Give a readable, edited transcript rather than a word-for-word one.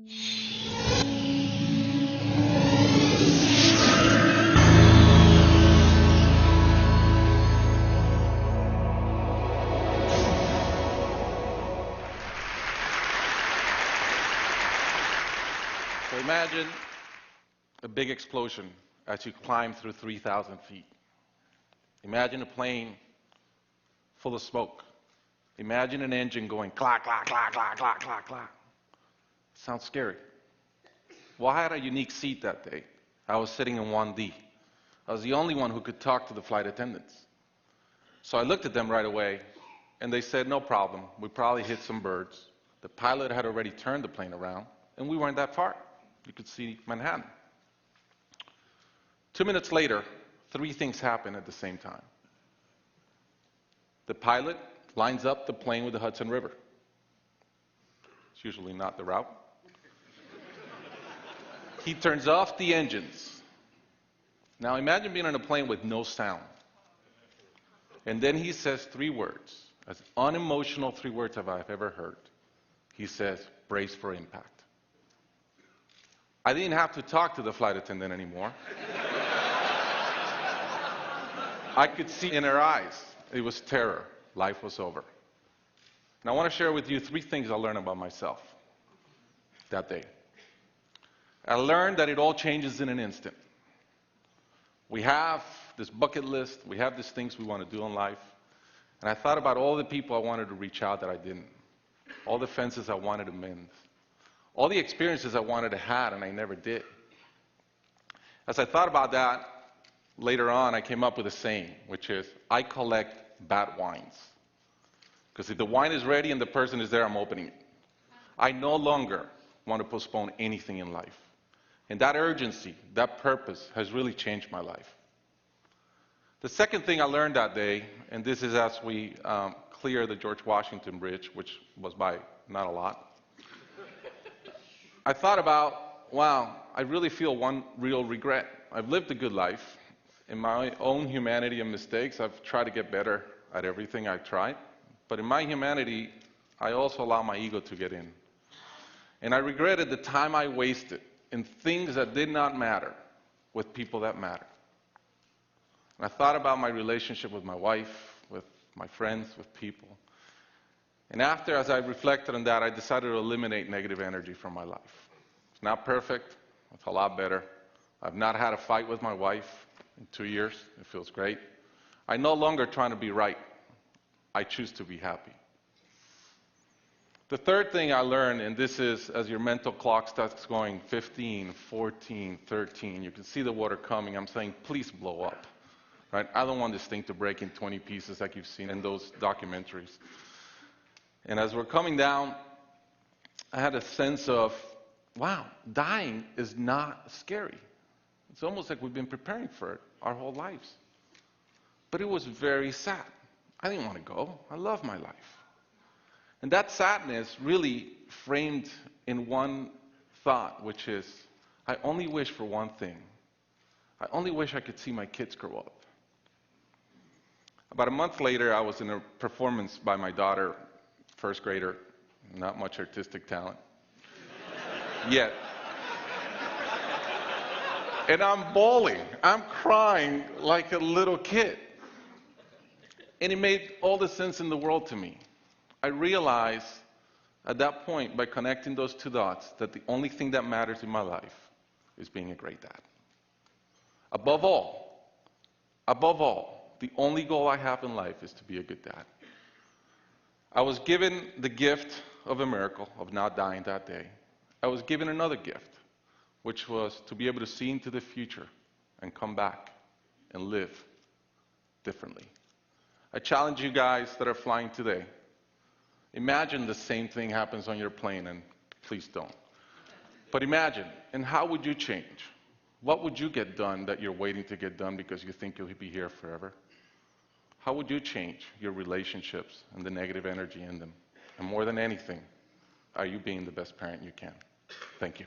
So imagine a big explosion as you climb through 3,000 feet. Imagine a plane full of smoke. Imagine an engine going clack, clack, clack, clack, clack, clack, clack. Sounds scary. Well, I had a unique seat that day. I was sitting in 1D. I was the only one who could talk to the flight attendants. So I looked at them right away, and they said, no problem. We probably hit some birds. The pilot had already turned the plane around, and we weren't that far. You could see Manhattan. 2 minutes later, 3 things happen at the same time. The pilot lines up the plane with the Hudson River. It's usually not the route. He turns off the engines. Now imagine being on a plane with no sound. And then he says 3 words, as unemotional 3 words as I've ever heard. He says, brace for impact. I didn't have to talk to the flight attendant anymore. I could see in her eyes, it was terror. Life was over. Now I want to share with you 3 things I learned about myself that day. I learned that it all changes in an instant. We have this bucket list, we have these things we want to do in life, and I thought about all the people I wanted to reach out that I didn't, all the fences I wanted to mend, all the experiences I wanted to have and I never did. As I thought about that, later on I came up with a saying, which is, I collect bad wines. Because if the wine is ready and the person is there, I'm opening it. I no longer want to postpone anything in life. And that urgency, that purpose has really changed my life. The second thing I learned that day, and this is as we clear the George Washington Bridge, which was by not a lot, I thought about, wow, I really feel one real regret. I've lived a good life. In my own humanity and mistakes, I've tried to get better at everything I've tried. But in my humanity, I also allow my ego to get in. And I regretted the time I wasted in things that did not matter with people that matter. And I thought about my relationship with my wife, with my friends, with people. And after, as I reflected on that, I decided to eliminate negative energy from my life. It's not perfect. It's a lot better. I've not had a fight with my wife in 2 years. It feels great. I'm no longer trying to be right. I choose to be happy. The third thing I learned, and this is as your mental clock starts going 15, 14, 13, you can see the water coming. I'm saying, please blow up. Right? I don't want this thing to break in 20 pieces like you've seen in those documentaries. And as we're coming down, I had a sense of, wow, dying is not scary. It's almost like we've been preparing for it our whole lives. But it was very sad. I didn't want to go. I love my life. And that sadness really framed in one thought, which is, I only wish for one thing. I only wish I could see my kids grow up. About a month later, I was in a performance by my daughter, first grader, not much artistic talent, yet. And I'm bawling, I'm crying like a little kid. And it made all the sense in the world to me. I realized at that point, by connecting those 2 dots, that the only thing that matters in my life is being a great dad. Above all, the only goal I have in life is to be a good dad. I was given the gift of a miracle of not dying that day. I was given another gift, which was to be able to see into the future and come back and live differently. I challenge you guys that are flying today. Imagine the same thing happens on your plane, and please don't. But imagine, and how would you change? What would you get done that you're waiting to get done because you think you'll be here forever? How would you change your relationships and the negative energy in them? And more than anything, are you being the best parent you can? Thank you.